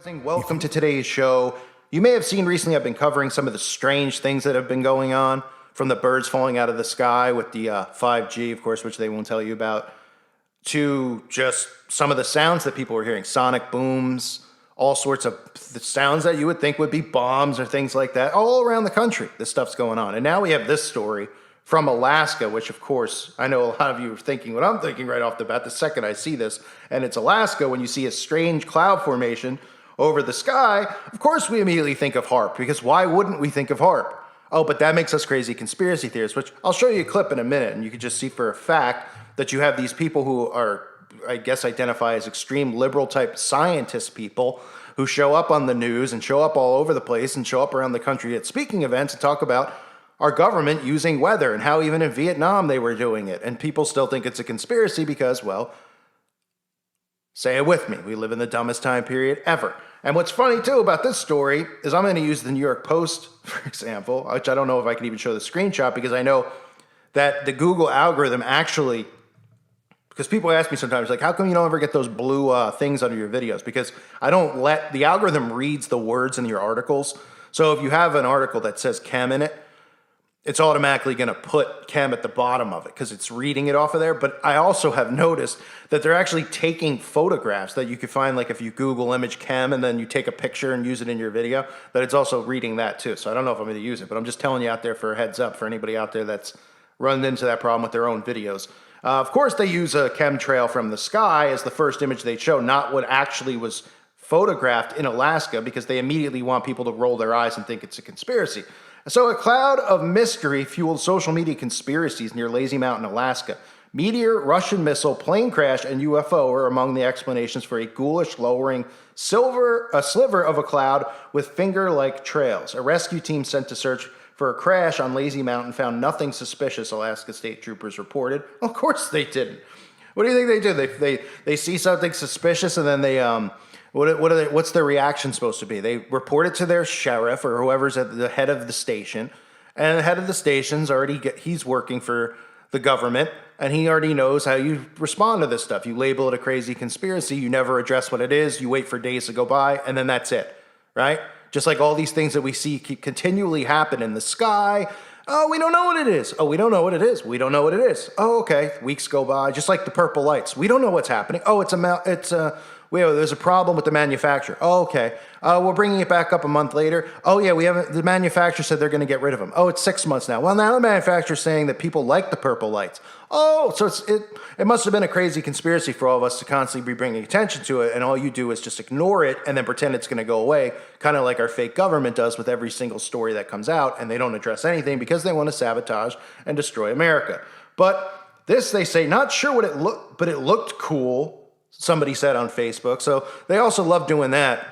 Welcome to today's show. You may have seen recently I've been covering some of the strange things that have been going on, from the birds falling out of the sky with the 5G, of course, which they won't tell you about, to just some of the sounds that people were hearing, sonic booms, all sorts of the sounds that you would think would be bombs or things like that, all around the country. This stuff's going on. And now we have this story from Alaska, which, of course, I know a lot of you are thinking what I'm thinking right off the bat the second I see this, and it's Alaska. When you see a strange cloud formation over the sky, of course we immediately think of HAARP, because why wouldn't we think of HAARP? Oh, but that makes us crazy conspiracy theorists, which I'll show you a clip in a minute, and you can just see for a fact that you have these people who are, I guess, identify as extreme liberal type scientist people who show up on the news and show up all over the place and show up around the country at speaking events and talk about our government using weather and how even in Vietnam they were doing it. And people still think it's a conspiracy because, well, say it with me, we live in the dumbest time period ever. And what's funny too about this story is I'm going to use the New York Post, for example, which I don't know if I can even show the screenshot, because I know that the Google algorithm actually, because people ask me sometimes, like, how come you don't ever get those blue things under your videos? Because I don't let, the algorithm reads the words in your articles. So if you have an article that says chem in it, it's automatically going to put chem at the bottom of it because it's reading it off of there. But I also have noticed that they're actually taking photographs that you could find, like if you Google image chem and then you take a picture and use it in your video, that it's also reading that too. So I don't know if I'm going to use it, but I'm just telling you out there for a heads up for anybody out there that's run into that problem with their own videos. Of course, they use a chemtrail from the sky as the first image they show, not what actually was photographed in Alaska, because they immediately want people to roll their eyes and think it's a conspiracy. So a cloud of mystery fueled social media conspiracies near Lazy Mountain, Alaska. Meteor, Russian missile, plane crash, and UFO are among the explanations for a ghoulish lowering sliver of a cloud with finger-like trails. A rescue team sent to search for a crash on Lazy Mountain found nothing suspicious, Alaska State Troopers reported. Of course they didn't. What do you think they do? They see something suspicious and then they what's their reaction supposed to be? They report it to their sheriff or whoever's at the head of the station, and the head of the station's he's working for the government, and he already knows how you respond to this stuff. You label it a crazy conspiracy, you never address what it is, you wait for days to go by, and then that's it, right? Just like all these things that we see keep continually happen in the sky. Oh, we don't know what it is. Oh, we don't know what it is. We don't know what it is. Oh, okay. Weeks go by, just like the purple lights. We don't know what's happening. Oh, there's a problem with the manufacturer. Oh, okay. We're bringing it back up a month later. Oh, yeah, the manufacturer said they're going to get rid of them. Oh, it's 6 months now. Well, now the manufacturer's saying that people like the purple lights. Oh, so it must have been a crazy conspiracy for all of us to constantly be bringing attention to it, and all you do is just ignore it and then pretend it's going to go away, kind of like our fake government does with every single story that comes out, and they don't address anything because they want to sabotage and destroy America. But this, they say, not sure what it looked, but it looked cool, somebody said on Facebook. So they also love doing that,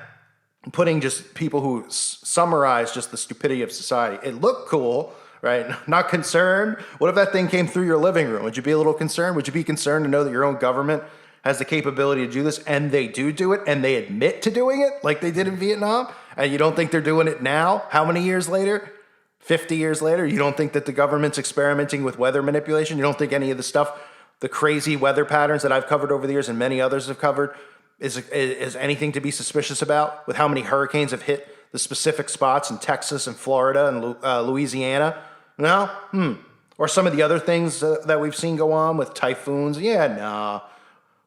putting just people who summarize just the stupidity of society. It looked cool, right? Not concerned. What if that thing came through your living room? Would you be a little concerned? Would you be concerned to know that your own government has the capability to do this, and they do it, and they admit to doing it like they did in Vietnam, and you don't think they're doing it now? How many years later? 50 years later? You don't think that the government's experimenting with weather manipulation? You don't think any of the stuff, the crazy weather patterns that I've covered over the years and many others have covered, is anything to be suspicious about, with how many hurricanes have hit the specific spots in Texas and Florida and Louisiana? No? Or some of the other things that we've seen go on with typhoons? Yeah, nah.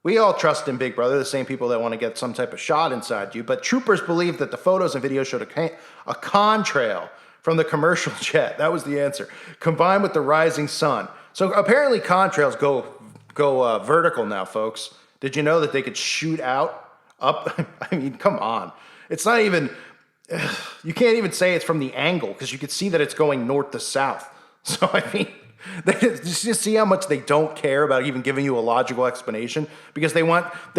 We all trust in Big Brother, the same people that want to get some type of shot inside you. But troopers believe that the photos and videos showed a contrail from the commercial jet. That was the answer. Combined with the rising sun. So apparently contrails go vertical now, folks. Did you know that they could shoot up? I mean, come on. It's not even, you can't even say it's from the angle, because you could see that it's going north to south. So, I mean, just see how much they don't care about even giving you a logical explanation, because they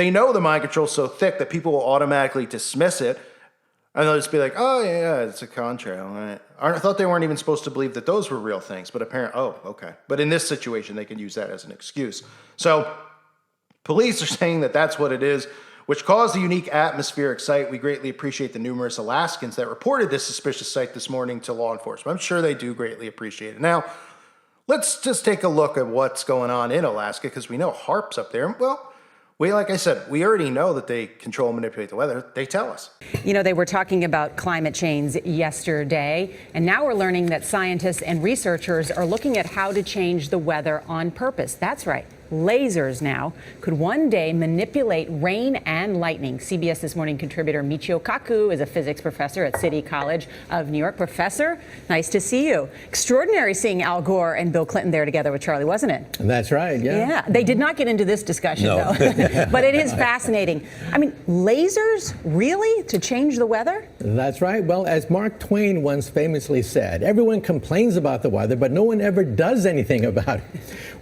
know the mind control is so thick that people will automatically dismiss it, and they'll just be like, oh, yeah, it's a contrail. Right? I thought they weren't even supposed to believe that those were real things, but apparently, oh, okay. But in this situation, they can use that as an excuse. So police are saying that that's what it is, which caused a unique atmospheric sight. We greatly appreciate the numerous Alaskans that reported this suspicious sight this morning to law enforcement. I'm sure they do greatly appreciate it. Now, let's just take a look at what's going on in Alaska, because we know HAARP's up there. Well, Like I said, we already know that they control and manipulate the weather. They tell us. You know, they were talking about climate change yesterday, and now we're learning that scientists and researchers are looking at how to change the weather on purpose. That's right. Lasers now could one day manipulate rain and lightning. CBS This Morning contributor Michio Kaku is a physics professor at City College of New York. Professor, nice to see you. Extraordinary seeing Al Gore and Bill Clinton there together with Charlie, wasn't it? That's right, yeah. Yeah, they did not get into this discussion, though. But it is fascinating. I mean, lasers, really, to change the weather? That's right. Well, as Mark Twain once famously said, everyone complains about the weather, but no one ever does anything about it.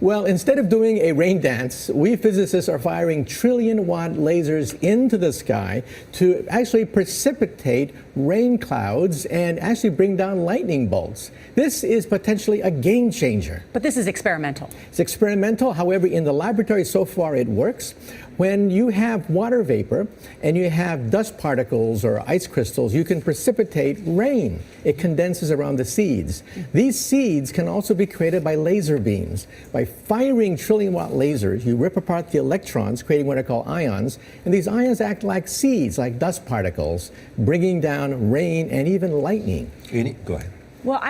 Well, instead of doing a rain dance, we physicists are firing trillion-watt lasers into the sky to actually precipitate rain clouds and actually bring down lightning bolts. This is potentially a game changer. But this is experimental. It's experimental. However, in the laboratory so far it works. When you have water vapor and you have dust particles or ice crystals, you can precipitate rain. It condenses around the seeds. These seeds can also be created by laser beams. By firing trillion-watt lasers, you rip apart the electrons, creating what are called ions, and these ions act like seeds, like dust particles, bringing down rain and even lightning. Go ahead. Well,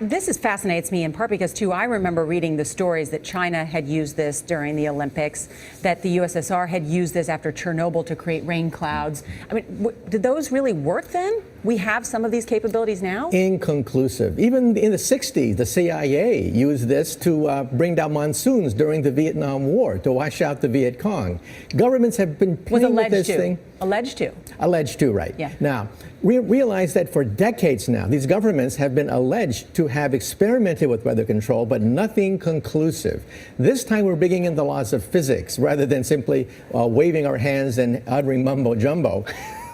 this fascinates me in part because, too, I remember reading the stories that China had used this during the Olympics, that the USSR had used this after Chernobyl to create rain clouds. I mean, did those really work then? We have some of these capabilities now? Inconclusive. Even in the 60s, the CIA used this to bring down monsoons during the Vietnam War, to wash out the Viet Cong. Governments have been playing with this thing. Alleged to. Alleged to, right. Yeah. Now, we realize that for decades now, these governments have been alleged to have experimented with weather control, but nothing conclusive. This time we're bringing in the laws of physics rather than simply waving our hands and uttering mumbo jumbo.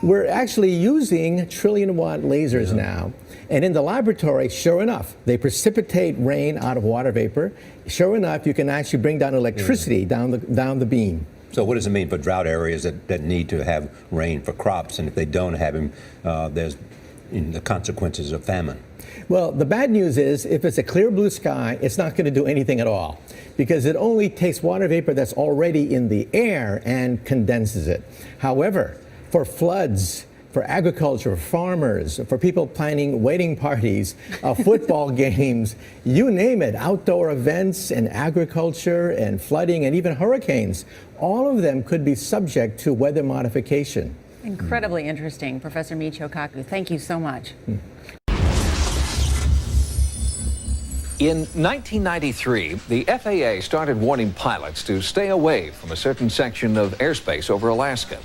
We're actually using trillion-watt lasers now. And in the laboratory, sure enough, they precipitate rain out of water vapor. Sure enough, you can actually bring down electricity down the beam. So what does it mean for drought areas that need to have rain for crops? And if they don't have them, there's the consequences of famine. Well, the bad news is if it's a clear blue sky, it's not going to do anything at all because it only takes water vapor that's already in the air and condenses it. However, for floods, for agriculture, farmers, for people planning wedding parties, football games, you name it, outdoor events and agriculture and flooding and even hurricanes, all of them could be subject to weather modification. Incredibly interesting, Professor Michio Kaku. Thank you so much. In 1993, the FAA started warning pilots to stay away from a certain section of airspace over Alaska.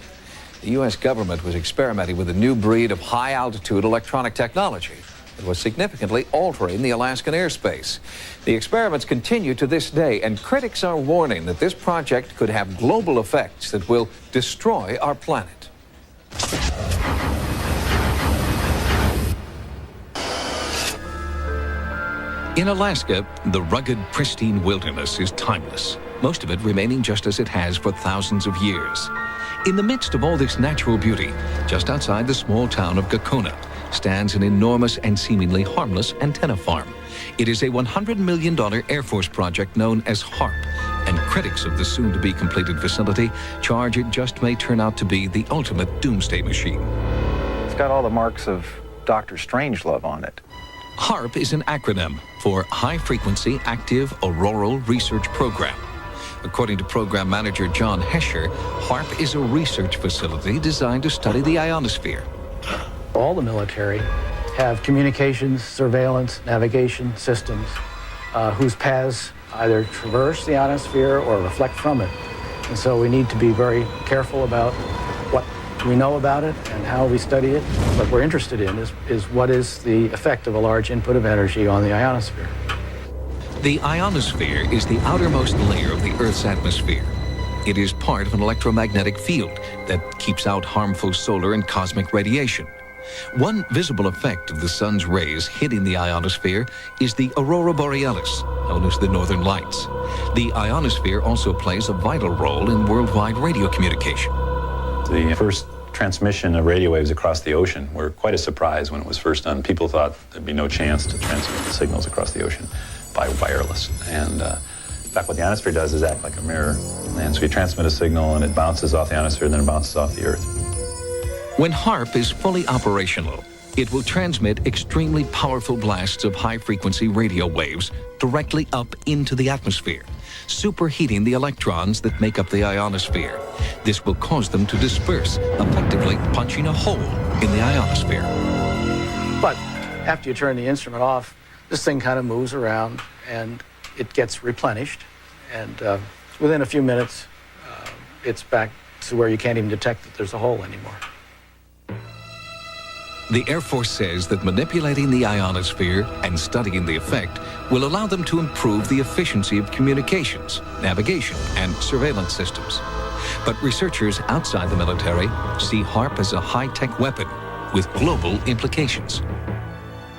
The U.S. government was experimenting with a new breed of high-altitude electronic technology that was significantly altering the Alaskan airspace. The experiments continue to this day, and critics are warning that this project could have global effects that will destroy our planet. In Alaska, the rugged, pristine wilderness is timeless, most of it remaining just as it has for thousands of years. In the midst of all this natural beauty, just outside the small town of Gakona, stands an enormous and seemingly harmless antenna farm. It is a $100 million Air Force project known as HARP, and critics of the soon-to-be completed facility charge it just may turn out to be the ultimate doomsday machine. It's got all the marks of Dr. Strangelove on it. HARP is an acronym for High Frequency Active Auroral Research Program. According to program manager John Hesher, HARP is a research facility designed to study the ionosphere. All the military have communications, surveillance, navigation systems whose paths either traverse the ionosphere or reflect from it. And so we need to be very careful about what we know about it and how we study it. What we're interested in is what is the effect of a large input of energy on the ionosphere. The ionosphere is the outermost layer of the Earth's atmosphere. It is part of an electromagnetic field that keeps out harmful solar and cosmic radiation. One visible effect of the sun's rays hitting the ionosphere is the aurora borealis, known as the northern lights. The ionosphere also plays a vital role in worldwide radio communication. The first transmission of radio waves across the ocean were quite a surprise when it was first done. People thought there'd be no chance to transmit the signals across the ocean by wireless. And fact, what the ionosphere does is act like a mirror. And so we transmit a signal and it bounces off the ionosphere and then it bounces off the Earth. When HAARP is fully operational, it will transmit extremely powerful blasts of high-frequency radio waves directly up into the atmosphere, superheating the electrons that make up the ionosphere. This will cause them to disperse, effectively punching a hole in the ionosphere. But after you turn the instrument off, this thing kind of moves around and it gets replenished. And within a few minutes, it's back to where you can't even detect that there's a hole anymore. The Air Force says that manipulating the ionosphere and studying the effect will allow them to improve the efficiency of communications, navigation, and surveillance systems. But researchers outside the military see HAARP as a high-tech weapon with global implications.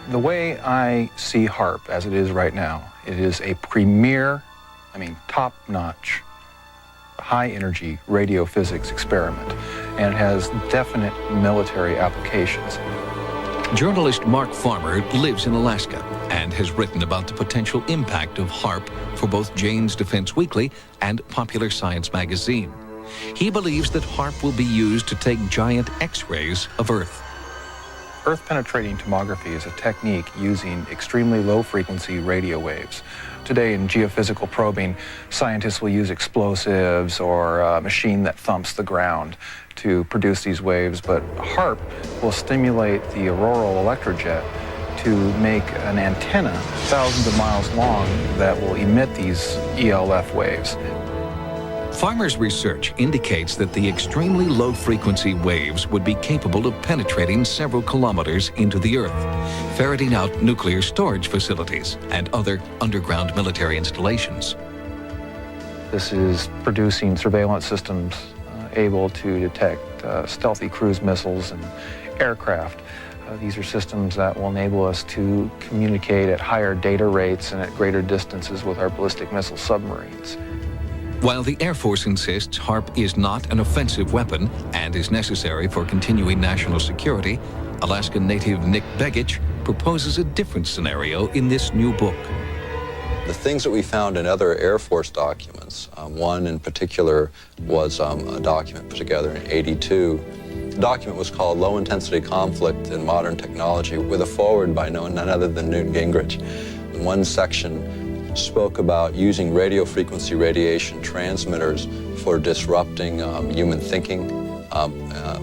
The way I see HAARP as it is right now, it is a premier, top-notch, high-energy radio physics experiment, and it has definite military applications. Journalist Mark Farmer lives in Alaska and has written about the potential impact of HAARP for both Jane's Defense Weekly and Popular Science magazine. He believes that HAARP will be used to take giant X-rays of Earth. Earth-penetrating tomography is a technique using extremely low-frequency radio waves. Today in geophysical probing, scientists will use explosives or a machine that thumps the ground to produce these waves, but HAARP will stimulate the auroral electrojet to make an antenna thousands of miles long that will emit these ELF waves. Farmer's research indicates that the extremely low-frequency waves would be capable of penetrating several kilometers into the Earth, ferreting out nuclear storage facilities and other underground military installations. This is producing surveillance systems able to detect stealthy cruise missiles and aircraft. These are systems that will enable us to communicate at higher data rates and at greater distances with our ballistic missile submarines. While the Air Force insists HAARP is not an offensive weapon and is necessary for continuing national security, Alaska native Nick Begich proposes a different scenario in this new book. The things that we found in other Air Force documents, one in particular was a document put together in '82. The document was called Low Intensity Conflict in Modern Technology, with a foreword by none other than Newt Gingrich. In one section spoke about using radio frequency radiation transmitters for disrupting human thinking,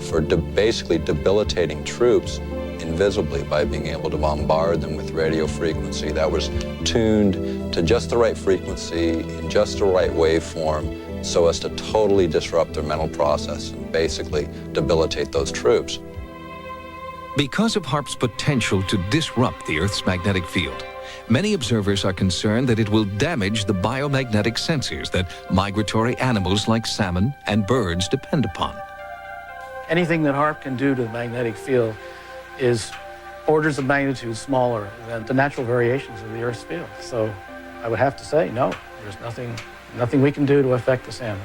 for basically debilitating troops invisibly by being able to bombard them with radio frequency that was tuned to just the right frequency, in just the right waveform, so as to totally disrupt their mental process and basically debilitate those troops. Because of HAARP's potential to disrupt the Earth's magnetic field, many observers are concerned that it will damage the biomagnetic sensors that migratory animals like salmon and birds depend upon. Anything that HAARP can do to the magnetic field is orders of magnitude smaller than the natural variations of the Earth's field. So I would have to say, no, there's nothing we can do to affect the salmon.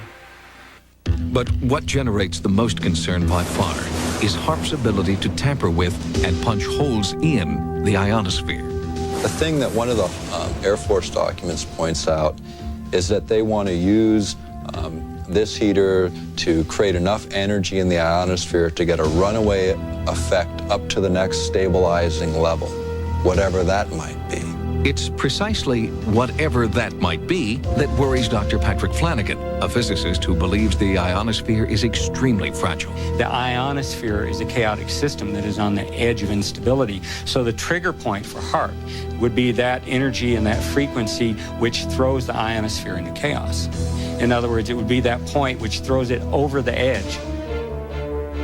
But what generates the most concern by far is HAARP's ability to tamper with and punch holes in the ionosphere. The thing that one of the Air Force documents points out is that they want to use this heater to create enough energy in the ionosphere to get a runaway effect up to the next stabilizing level, whatever that might be. It's precisely whatever that might be that worries Dr. Patrick Flanagan, a physicist who believes the ionosphere is extremely fragile. The ionosphere is a chaotic system that is on the edge of instability. So the trigger point for HAARP would be that energy and that frequency which throws the ionosphere into chaos. In other words, it would be that point which throws it over the edge.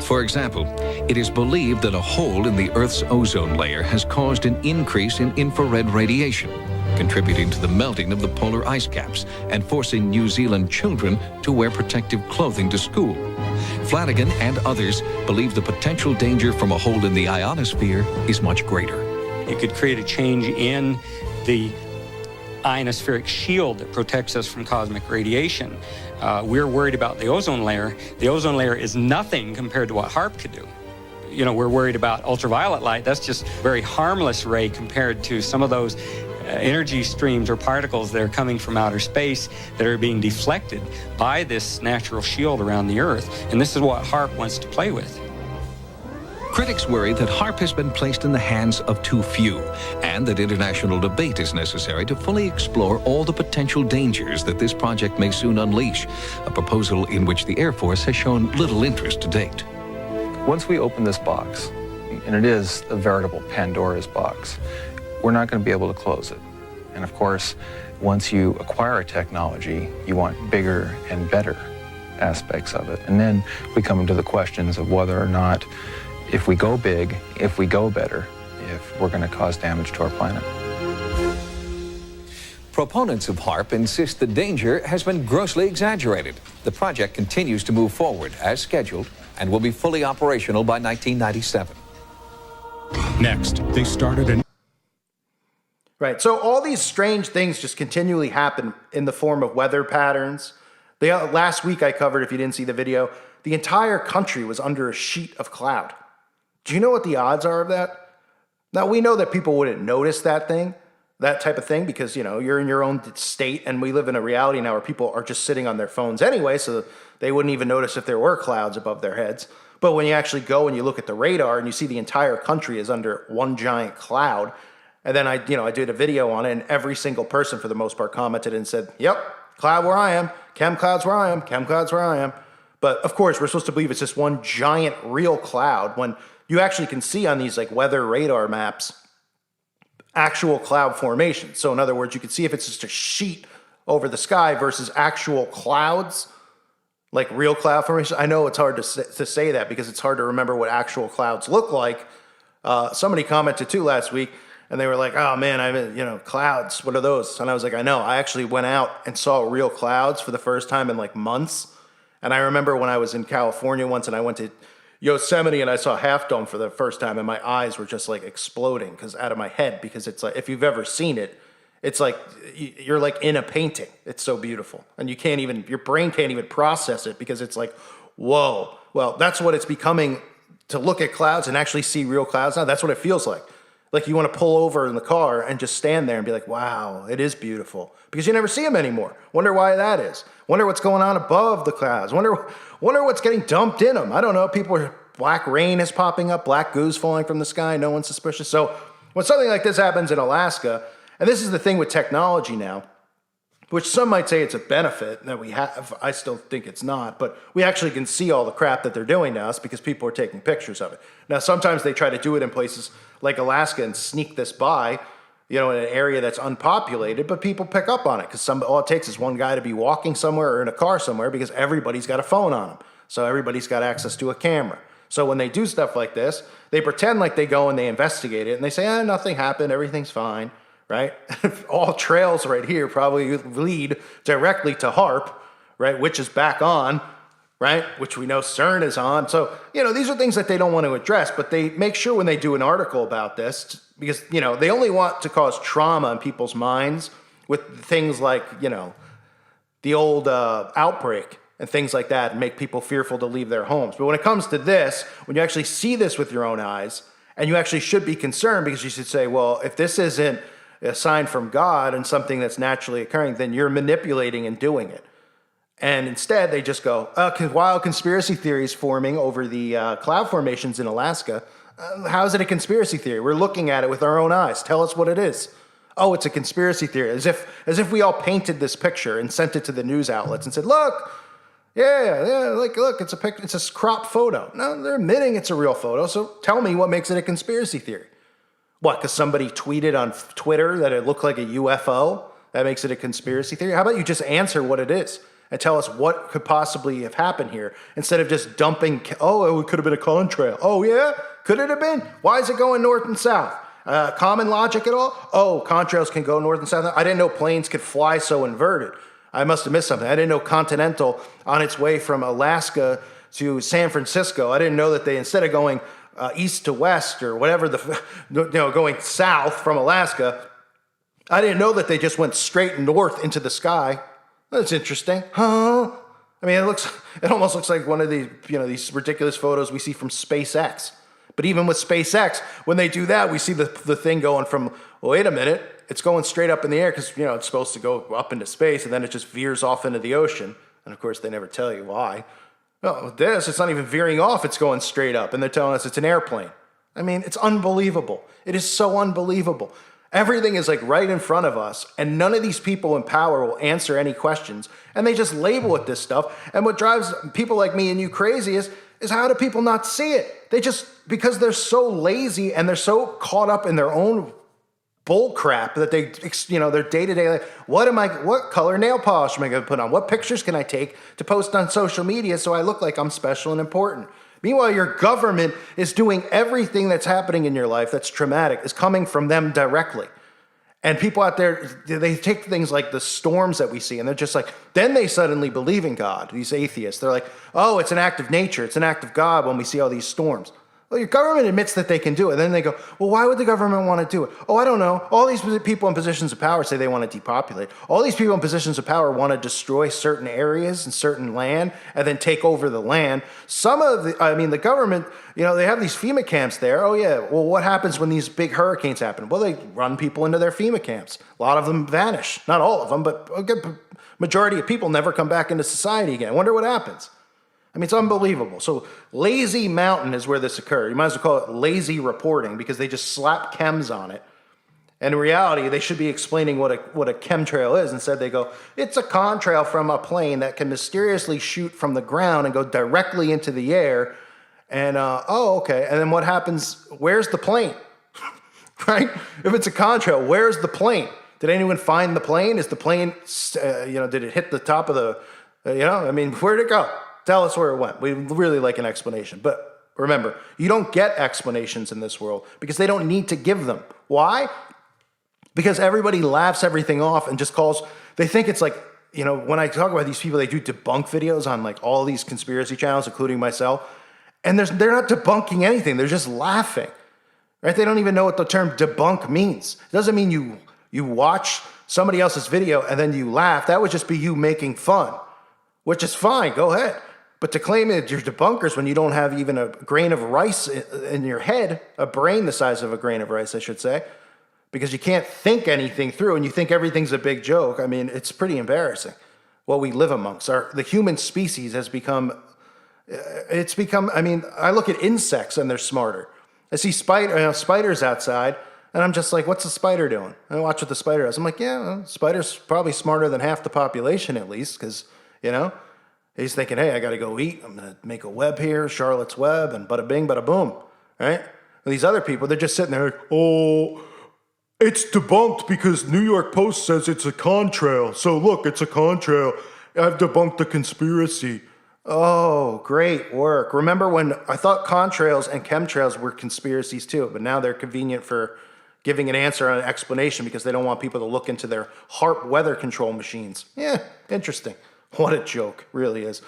For example, it is believed that a hole in the Earth's ozone layer has caused an increase in infrared radiation, contributing to the melting of the polar ice caps and forcing New Zealand children to wear protective clothing to school. Flanagan and others believe the potential danger from a hole in the ionosphere is much greater. It could create a change in the ionospheric shield that protects us from cosmic radiation. We're worried about the ozone layer. The ozone layer is nothing compared to what HAARP could do. You know, we're worried about ultraviolet light. That's just a very harmless ray compared to some of those energy streams or particles that are coming from outer space that are being deflected by this natural shield around the Earth. And this is what HAARP wants to play with. Critics worry that HAARP has been placed in the hands of too few, and that international debate is necessary to fully explore all the potential dangers that this project may soon unleash, a proposal in which the Air Force has shown little interest to date. Once we open this box, and it is a veritable Pandora's box, we're not going to be able to close it. And of course, once you acquire a technology, you want bigger and better aspects of it. And then we come into the questions of whether or not, if we go big, if we go better, if we're going to cause damage to our planet. Proponents of HAARP insist the danger has been grossly exaggerated. The project continues to move forward as scheduled and will be fully operational by 1997. Next, they started an... Right, so all these strange things just continually happen in the form of weather patterns. Last week I covered, if you didn't see the video, the entire country was under a sheet of cloud. Do you know what the odds are of that? Now, we know that people wouldn't notice that type of thing, because, you know, you're in your own state, and we live in a reality now where people are just sitting on their phones anyway, so they wouldn't even notice if there were clouds above their heads. But when you actually go and you look at the radar and you see the entire country is under one giant cloud, and then I did a video on it, and every single person for the most part commented and said, yep, cloud where I am, chem clouds where I am, chem clouds where I am. But of course, we're supposed to believe it's just one giant real cloud, when you actually can see on these like weather radar maps actual cloud formation. So in other words, you can see if it's just a sheet over the sky versus actual clouds, like real cloud formation. I know it's hard to say that because it's hard to remember what actual clouds look like. Somebody commented too last week, and they were like, oh man, clouds, what are those? And I was like, I know, I actually went out and saw real clouds for the first time in like months. And I remember when I was in California once, and I went to Yosemite and I saw Half Dome for the first time, and my eyes were just like exploding out of my head, because it's like, if you've ever seen it, it's like you're like in a painting. It's so beautiful, and your brain can't even process it, because it's like, whoa. Well, that's what it's becoming, to look at clouds and actually see real clouds now. That's what it feels like. Like you want to pull over in the car and just stand there and be like, wow, it is beautiful, because you never see them anymore. Wonder why that is. Wonder what's going on above the clouds. Wonder what's getting dumped in them. I don't know. Black rain is popping up, black goose falling from the sky. No one's suspicious. So when something like this happens in Alaska, and this is the thing with technology now, which some might say it's a benefit that we have. I still think it's not, but we actually can see all the crap that they're doing to us because people are taking pictures of it. Now, sometimes they try to do it in places like Alaska and sneak this by, in an area that's unpopulated, but people pick up on it, because all it takes is one guy to be walking somewhere or in a car somewhere, because everybody's got a phone on them. So everybody's got access to a camera. So when they do stuff like this, they pretend like they go and they investigate it, and they say, nothing happened, everything's fine, right? All trails right here probably lead directly to HAARP, right, which is back on, right, which we know CERN is on. So, these are things that they don't want to address, but they make sure when they do an article about this, because, they only want to cause trauma in people's minds with things like, the old outbreak and things like that, and make people fearful to leave their homes. But when it comes to this, when you actually see this with your own eyes, and you actually should be concerned, because you should say, well, if this isn't a sign from God and something that's naturally occurring, then you're manipulating and doing it. And instead, they just go, wild conspiracy theories forming over the cloud formations in Alaska. How is it a conspiracy theory? We're looking at it with our own eyes. Tell us what it is. Oh, it's a conspiracy theory. As if we all painted this picture and sent it to the news outlets and said, look, look, it's a cropped photo. No, they're admitting it's a real photo. So tell me what makes it a conspiracy theory. What, because somebody tweeted on Twitter that it looked like a UFO? That makes it a conspiracy theory? How about you just answer what it is and tell us what could possibly have happened here, instead of just dumping, it could have been a contrail. Oh, yeah? Could it have been? Why is it going north and south? Common logic at all? Oh, contrails can go north and south. I didn't know planes could fly so inverted. I must have missed something. I didn't know Continental on its way from Alaska to San Francisco, I didn't know that they, instead of going east to west or whatever, going south from Alaska, I didn't know that they just went straight north into the sky. That's interesting. Huh? I mean, it almost looks like one of these, these ridiculous photos we see from SpaceX. But even with SpaceX, when they do that, we see the thing going from, wait a minute, it's going straight up in the air because, it's supposed to go up into space, and then it just veers off into the ocean. And of course, they never tell you why. No, with this, it's not even veering off, it's going straight up, and they're telling us it's an airplane. I mean, it's unbelievable. It is so unbelievable. Everything is like right in front of us, and none of these people in power will answer any questions, and they just label it this stuff. And what drives people like me and you crazy is how do people not see it? They just, because they're so lazy and they're so caught up in their own bull crap that they, their day-to-day life. What color nail polish am I going to put on? What pictures can I take to post on social media so I look like I'm special and important? Meanwhile, your government is doing everything that's happening in your life that's traumatic is coming from them directly. And people out there, they take things like the storms that we see, and they're just like, then they suddenly believe in God, these atheists. They're like, oh, it's an act of nature, it's an act of God when we see all these storms. Well, your government admits that they can do it. And then they go, well, why would the government want to do it? Oh, I don't know. All these people in positions of power say they want to depopulate. All these people in positions of power want to destroy certain areas and certain land and then take over the land. The government, they have these FEMA camps there. Oh, yeah. Well, what happens when these big hurricanes happen? Well, they run people into their FEMA camps. A lot of them vanish. Not all of them, but a good majority of people never come back into society again. I wonder what happens. I mean, it's unbelievable. So Lazy Mountain is where this occurred. You might as well call it lazy reporting because they just slap chems on it. And in reality, they should be explaining what a chemtrail is. Instead, they go, it's a contrail from a plane that can mysteriously shoot from the ground and go directly into the air. And, okay. And then what happens? Where's the plane? Right? If it's a contrail, where's the plane? Did anyone find the plane? Is the plane, did it hit the top of the, where'd it go? Tell us where it went. We'd really like an explanation. But remember, you don't get explanations in this world because they don't need to give them. Why? Because everybody laughs everything off and just they think it's like, when I talk about these people, they do debunk videos on like all these conspiracy channels, including myself. And they're not debunking anything. They're just laughing, right? They don't even know what the term debunk means. It doesn't mean you watch somebody else's video and then you laugh. That would just be you making fun, which is fine. Go ahead. But to claim that you're debunkers when you don't have even a grain of rice in your head, a brain the size of a grain of rice, I should say, because you can't think anything through and you think everything's a big joke. I mean, it's pretty embarrassing what we live amongst. The human species has become, I look at insects and they're smarter. I see spiders outside and I'm just like, what's a spider doing? And I watch what the spider does. I'm like, yeah, well, spider's probably smarter than half the population at least because, he's thinking, hey, I got to go eat. I'm going to make a web here, Charlotte's Web, and bada bing, bada boom, right? And these other people, they're just sitting there, oh, it's debunked because New York Post says it's a contrail. So look, it's a contrail. I've debunked the conspiracy. Oh, great work. Remember when I thought contrails and chemtrails were conspiracies too, but now they're convenient for giving an answer and an explanation because they don't want people to look into their HAARP weather control machines. Yeah, interesting. What a joke, really is.